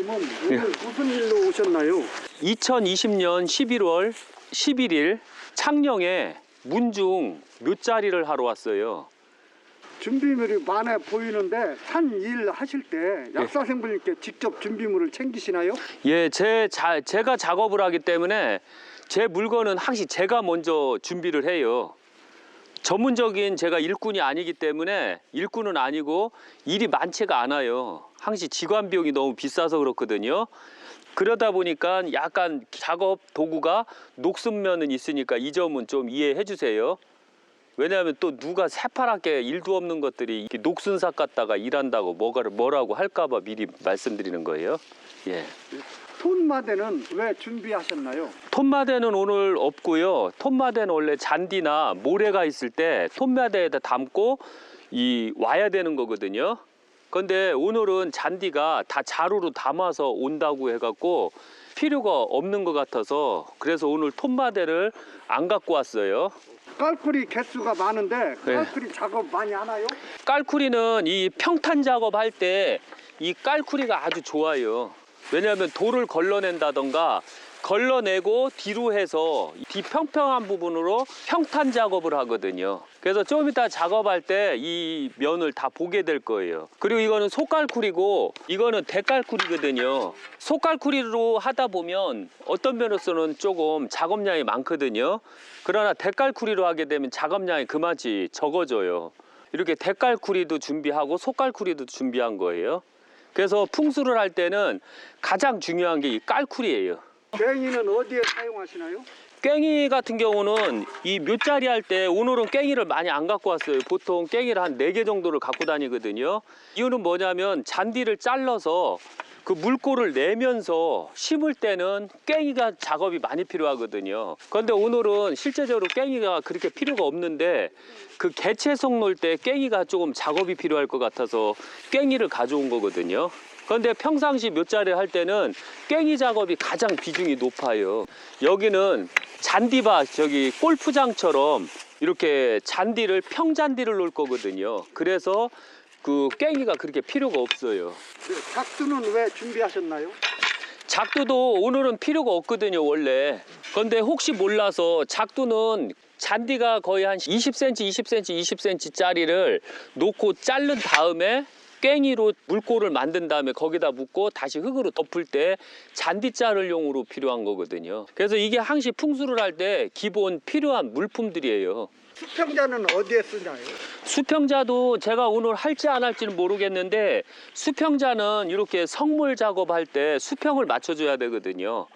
선생님은 오늘 무슨 일로 오셨나요? 2020년 11월 11일 창녕에 문중 묘자리를 하러 왔어요. 준비물이 많아 보이는데 산 일 하실 때 약사생분님께 직접 준비물을 챙기시나요? 예, 제가 작업을 하기 때문에 제 물건은 항상 제가 먼저 준비를 해요. 전문적인 제가 일꾼이 아니기 때문에 일꾼은 아니고 일이 많지가 않아요. 항상 직관 비용이 너무 비싸서 그렇거든요. 그러다 보니까 약간 작업 도구가 녹슨 면은 있으니까 이 점은 좀 이해해 주세요. 왜냐하면 또 누가 새파랗게 일도 없는 것들이 이렇게 녹슨 삭 갖다가 일한다고 뭐라고 할까봐 미리 말씀드리는 거예요. 예. 톤마대는 왜 준비하셨나요? 톤마대는 오늘 없고요. 톤마대는 원래 잔디나 모래가 있을 때 톤마대에다 담고 와야 되는 거거든요. 근데 오늘은 잔디가 다 자루로 담아서 온다고 해갖고 필요가 없는 것 같아서 그래서 오늘 톤마대를 안 갖고 왔어요. 깔꾸리 개수가 많은데 깔꾸리 작업 많이 하나요? 깔쿠리는 이 평탄 작업할 때 이 깔쿠리가 아주 좋아요. 왜냐하면 돌을 걸러낸다던가 걸러내고 뒤로 해서 뒤평평한 부분으로 평탄 작업을 하거든요. 그래서 좀 이따 작업할 때 이 면을 다 보게 될 거예요. 그리고 이거는 소깔쿠리고 이거는 대깔쿠리거든요. 소깔쿠리로 하다 보면 어떤 면으로서는 조금 작업량이 많거든요. 그러나 대깔쿠리로 하게 되면 작업량이 그만치 적어져요. 이렇게 대깔쿠리도 준비하고 소깔쿠리도 준비한 거예요. 그래서 풍수를 할 때는 가장 중요한 게 이 깔쿠리예요. 괭이는 어디에 사용하시나요? 괭이 같은 경우는 이 묘자리 할 때 오늘은 괭이를 많이 안 갖고 왔어요. 보통 괭이를 한 4개 정도를 갖고 다니거든요. 이유는 뭐냐면 잔디를 잘라서 그 물꼬를 내면서 심을 때는 괭이가 작업이 많이 필요하거든요. 그런데 오늘은 실제적으로 괭이가 그렇게 필요가 없는데 그 개체송 놓을 때 괭이가 조금 작업이 필요할 것 같아서 괭이를 가져온 거거든요. 그런데 평상시 묘자리 할 때는 괭이 작업이 가장 비중이 높아요. 여기는 잔디밭, 저기 골프장처럼 이렇게 잔디를 평잔디를 놓을 거거든요. 그래서 그 괭이가 그렇게 필요가 없어요. 작두는 왜 준비하셨나요? 작두도 오늘은 필요가 없거든요, 원래. 그런데 혹시 몰라서 작두는 잔디가 거의 한 20cm, 20cm, 20cm 짜리를 놓고 자른 다음에 괭이로 물꼬를 만든 다음에 거기다 묻고 다시 흙으로 덮을 때 잔디 자를용으로 필요한 거거든요. 그래서 이게 항시 풍수를 할 때 기본 필요한 물품들이에요. 수평자는 어디에 쓰나요? 수평자도 제가 오늘 할지 안 할지는 모르겠는데 수평자는 이렇게 성물 작업할 때 수평을 맞춰줘야 되거든요.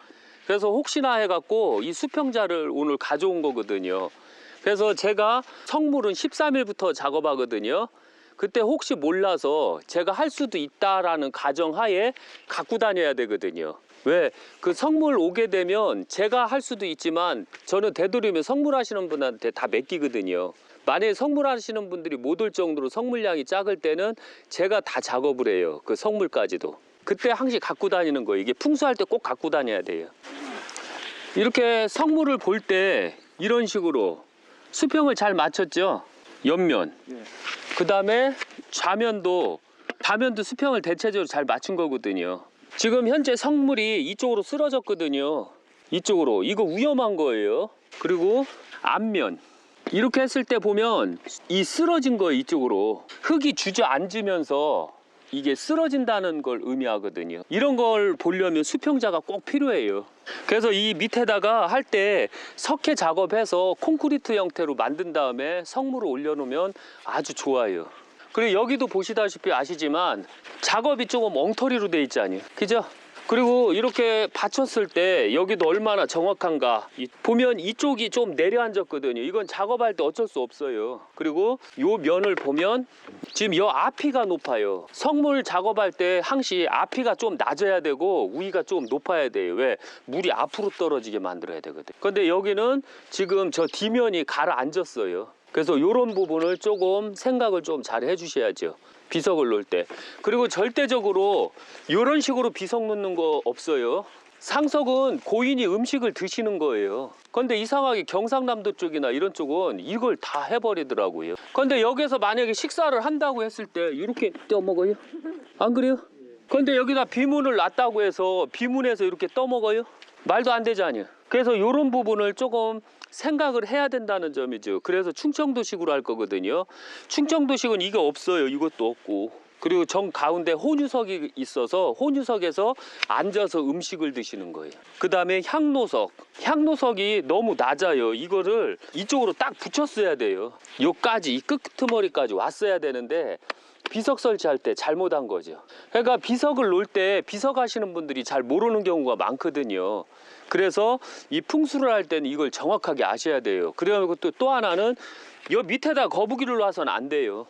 그래서 혹시나 해갖고 이 수평자를 오늘 가져온 거거든요. 그래서 제가 성물은 13일부터 작업하거든요. 그때 혹시 몰라서 제가 할 수도 있다라는 가정하에 갖고 다녀야 되거든요. 왜? 그 성물 오게 되면 제가 할 수도 있지만 저는 되도록이면 성물 하시는 분한테 다 맡기거든요. 만약에 성물 하시는 분들이 못 올 정도로 성물량이 작을 때는 제가 다 작업을 해요. 그 성물까지도. 그때 항상 갖고 다니는 거예요. 이게 풍수할 때 꼭 갖고 다녀야 돼요. 이렇게 성물을 볼 때 이런 식으로 수평을 잘 맞췄죠? 옆면. 그 다음에 좌면도 수평을 대체적으로 잘 맞춘 거거든요. 지금 현재 성물이 이쪽으로 쓰러졌거든요. 이쪽으로. 이거 위험한 거예요. 그리고 앞면. 이렇게 했을 때 보면 이 쓰러진 거예요, 이쪽으로. 흙이 주저앉으면서 이게 쓰러진다는 걸 의미하거든요. 이런 걸 보려면 수평자가 꼭 필요해요. 그래서 이 밑에다가 할 때 석회 작업해서 콘크리트 형태로 만든 다음에 성물을 올려놓으면 아주 좋아요. 그리고 여기도 보시다시피 아시지만 작업이 조금 엉터리로 돼 있잖아요. 그죠? 그리고 이렇게 받쳤을 때 여기도 얼마나 정확한가. 보면 이쪽이 좀 내려앉았거든요. 이건 작업할 때 어쩔 수 없어요. 그리고 요 면을 보면 지금 요 앞이가 높아요. 성물 작업할 때 항시 앞이가 좀 낮아야 되고 위가 좀 높아야 돼요. 왜? 물이 앞으로 떨어지게 만들어야 되거든요. 근데 여기는 지금 저 뒤면이 가라앉았어요. 그래서 이런 부분을 조금 생각을 좀 잘 해주셔야죠. 비석을 놓을 때. 그리고 절대적으로 이런 식으로 비석 놓는 거 없어요. 상석은 고인이 음식을 드시는 거예요. 그런데 이상하게 경상남도 쪽이나 이런 쪽은 이걸 다 해버리더라고요. 그런데 여기서 만약에 식사를 한다고 했을 때 이렇게 떼어 먹어요? 안 그래요? 근데 여기다 비문을 놨다고 해서 비문에서 이렇게 떠먹어요? 말도 안 되잖아요. 그래서 이런 부분을 조금 생각을 해야 된다는 점이죠. 그래서 충청도식으로 할 거거든요. 충청도식은 이게 없어요. 이것도 없고. 그리고 정 가운데 혼유석이 있어서 혼유석에서 앉아서 음식을 드시는 거예요. 그 다음에 향로석. 향로석이 너무 낮아요. 이거를 이쪽으로 딱 붙였어야 돼요. 요까지, 이 끄트머리까지 왔어야 되는데 비석 설치할 때 잘못한 거죠. 그러니까 비석을 놓을 때 비석하시는 분들이 잘 모르는 경우가 많거든요. 그래서 이 풍수를 할 때는 이걸 정확하게 아셔야 돼요. 그리고 또 하나는 요 밑에다 거북이를 놔서는 안 돼요.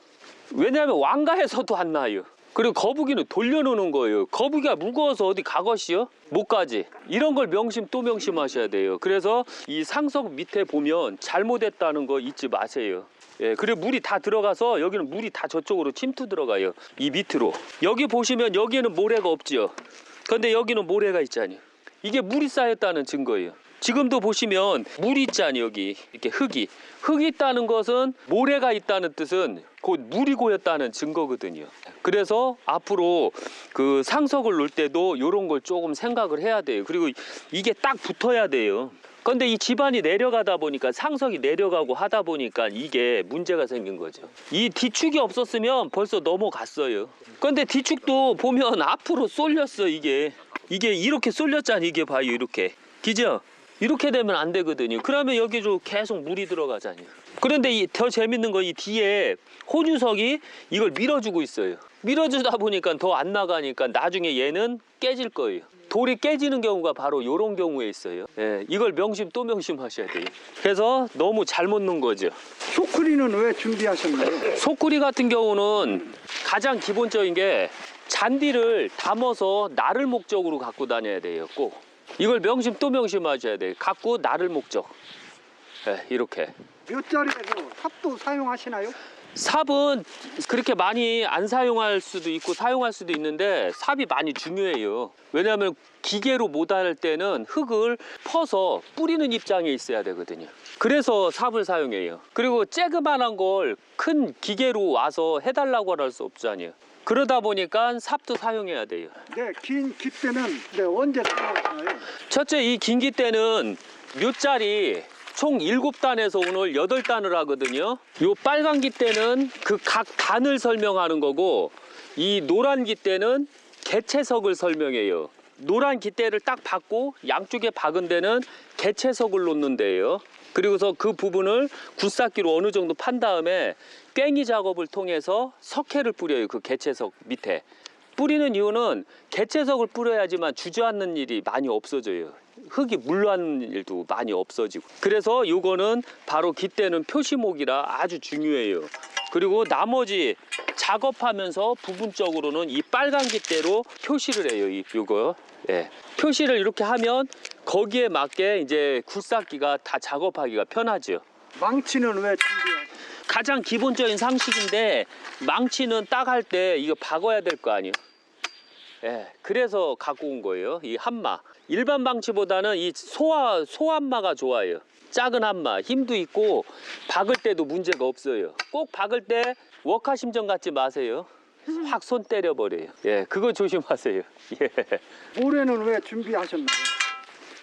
왜냐하면 왕가에서도 안 나요. 그리고 거북이는 돌려놓는 거예요. 거북이가 무거워서 어디 가것이요? 못 가지. 이런 걸 명심 또 명심하셔야 돼요. 그래서 이 상석 밑에 보면 잘못했다는 거 잊지 마세요. 예, 그리고 물이 다 들어가서 여기는 물이 다 저쪽으로 침투 들어가요. 이 밑으로. 여기 보시면 여기에는 모래가 없지요. 근데 여기는 모래가 있잖아요. 이게 물이 쌓였다는 증거예요. 지금도 보시면 물이 있잖아요. 여기 이렇게 흙이 있다는 것은 모래가 있다는 뜻은 곧 물이 고였다는 증거거든요. 그래서 앞으로 그 상석을 놓을 때도 이런 걸 조금 생각을 해야 돼요. 그리고 이게 딱 붙어야 돼요. 근데 이 집안이 내려가다 보니까 상석이 내려가고 하다 보니까 이게 문제가 생긴 거죠. 이 뒤축이 없었으면 벌써 넘어갔어요. 근데 뒤축도 보면 앞으로 쏠렸어. 이게 이렇게 쏠렸잖아요. 이게 봐요. 이렇게. 그죠? 이렇게 되면 안 되거든요. 그러면 여기로 계속 물이 들어가잖아요. 그런데 더 재밌는 건 이 뒤에 혼유석이 이걸 밀어주고 있어요. 밀어주다 보니까 더 안 나가니까 나중에 얘는 깨질 거예요. 돌이 깨지는 경우가 바로 이런 경우에 있어요. 예, 이걸 명심 또 명심하셔야 돼요. 그래서 너무 잘못 넣은 거죠. 소쿠리는 왜 준비하셨나요? 소쿠리 같은 경우는 가장 기본적인 게 잔디를 담아서 나를 목적으로 갖고 다녀야 돼요. 꼭. 이걸 명심 또 명심하셔야 돼요. 갖고 나를 목적. 네, 이렇게. 몇 자리에서 삽도 사용하시나요? 삽은 그렇게 많이 안 사용할 수도 있고 사용할 수도 있는데 삽이 많이 중요해요. 왜냐하면 기계로 못할 때는 흙을 퍼서 뿌리는 입장에 있어야 되거든요. 그래서 삽을 사용해요. 그리고 쬐그만한 걸 큰 기계로 와서 해달라고 할 수 없잖아요. 그러다 보니까 삽도 사용해야 돼요. 네, 긴 깃대는 언제 사용하시나요? 첫째, 이 긴 깃대는 묘짜리 총 7단에서 오늘 8단을 하거든요. 이 빨간 깃대는 그 각 단을 설명하는 거고, 이 노란 깃대는 개체석을 설명해요. 노란 깃대를 딱 박고 양쪽에 박은 데는 개체석을 놓는 데예요. 그리고서 그 부분을 굴삭기로 어느 정도 판 다음에 꽹이 작업을 통해서 석회를 뿌려요. 그 개체석 밑에. 뿌리는 이유는 개체석을 뿌려야지만 주저앉는 일이 많이 없어져요. 흙이 물러앉는 일도 많이 없어지고. 그래서 요거는 바로 깃대는 표시목이라 아주 중요해요. 그리고 나머지 작업하면서 부분적으로는 이 빨간 깃대로 표시를 해요. 요거. 예. 표시를 이렇게 하면 거기에 맞게 이제 굴삭기가 다 작업하기가 편하죠. 망치는 왜 준비하세요? 가장 기본적인 상식인데 망치는 딱 할 때 이거 박아야 될 거 아니에요. 예, 그래서 갖고 온 거예요. 이 한마. 일반 망치보다는 이 소한마가 좋아요. 작은 한마, 힘도 있고 박을 때도 문제가 없어요. 꼭 박을 때 웍하심정 갖지 마세요. 확 손 때려버려요. 예, 그거 조심하세요. 예. 모래는 왜 준비하셨나요?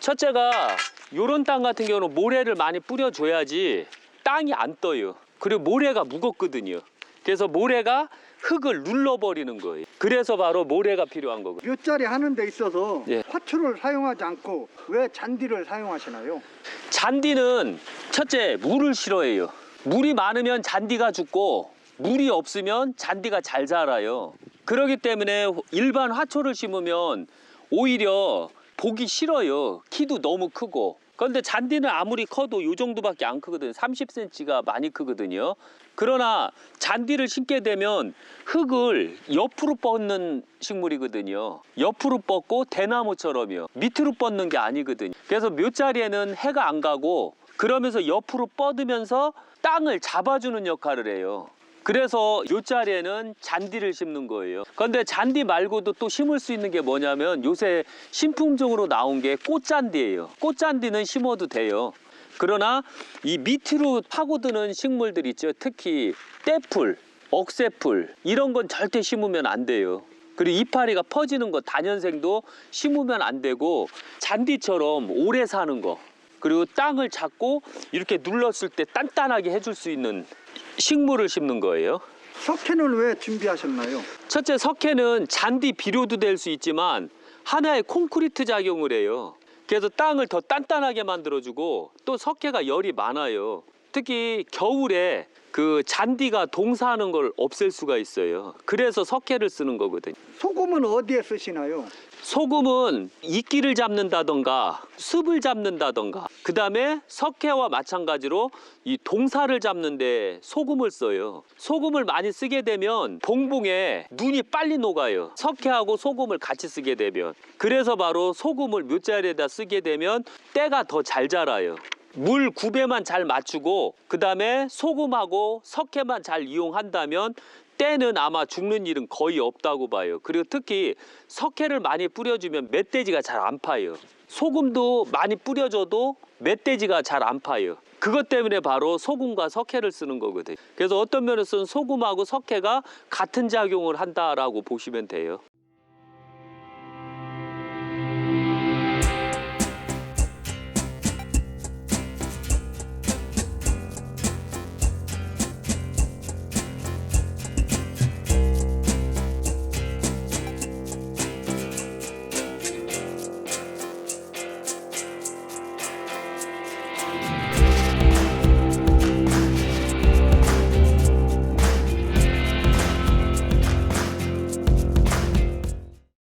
첫째가 요런 땅 같은 경우는 모래를 많이 뿌려줘야지 땅이 안 떠요. 그리고 모래가 무겁거든요. 그래서 모래가 흙을 눌러버리는 거예요. 그래서 바로 모래가 필요한 거거든요. 몇 자리 하는 데 있어서 예. 화초를 사용하지 않고 왜 잔디를 사용하시나요? 잔디는 첫째 물을 싫어해요. 물이 많으면 잔디가 죽고 물이 없으면 잔디가 잘 자라요. 그렇기 때문에 일반 화초를 심으면 오히려 보기 싫어요. 키도 너무 크고. 그런데 잔디는 아무리 커도 이 정도밖에 안 크거든요. 30cm가 많이 크거든요. 그러나 잔디를 심게 되면 흙을 옆으로 뻗는 식물이거든요. 옆으로 뻗고 대나무처럼요. 밑으로 뻗는 게 아니거든요. 그래서 묘자리에는 해가 안 가고 그러면서 옆으로 뻗으면서 땅을 잡아주는 역할을 해요. 그래서 요 자리에는 잔디를 심는 거예요. 그런데 잔디 말고도 또 심을 수 있는 게 뭐냐면 요새 신품종으로 나온 게 꽃잔디예요. 꽃잔디는 심어도 돼요. 그러나 이 밑으로 파고드는 식물들 있죠. 특히 떼풀, 억새풀 이런 건 절대 심으면 안 돼요. 그리고 이파리가 퍼지는 거 단연생도 심으면 안 되고 잔디처럼 오래 사는 거 그리고 땅을 잡고 이렇게 눌렀을 때 단단하게 해줄 수 있는 식물을 심는 거예요. 석회는 왜 준비하셨나요? 첫째, 석회는 잔디 비료도 될 수 있지만 하나의 콘크리트 작용을 해요. 그래서 땅을 더 단단하게 만들어주고 또 석회가 열이 많아요. 특히 겨울에 그 잔디가 동사하는 걸 없앨 수가 있어요. 그래서 석회를 쓰는 거거든요. 소금은 어디에 쓰시나요? 소금은 이끼를 잡는다던가 습을 잡는다던가 그 다음에 석회와 마찬가지로 이 동사를 잡는데 소금을 써요. 소금을 많이 쓰게 되면 봉봉에 눈이 빨리 녹아요. 석회하고 소금을 같이 쓰게 되면. 그래서 바로 소금을 묘자리에다 쓰게 되면 때가 더 잘 자라요. 물 구배만 잘 맞추고 그 다음에 소금하고 석회만 잘 이용한다면 때는 아마 죽는 일은 거의 없다고 봐요. 그리고 특히 석회를 많이 뿌려주면 멧돼지가 잘 안 파요. 소금도 많이 뿌려줘도 멧돼지가 잘 안 파요. 그것 때문에 바로 소금과 석회를 쓰는 거거든요. 그래서 어떤 면에서는 소금하고 석회가 같은 작용을 한다라고 보시면 돼요.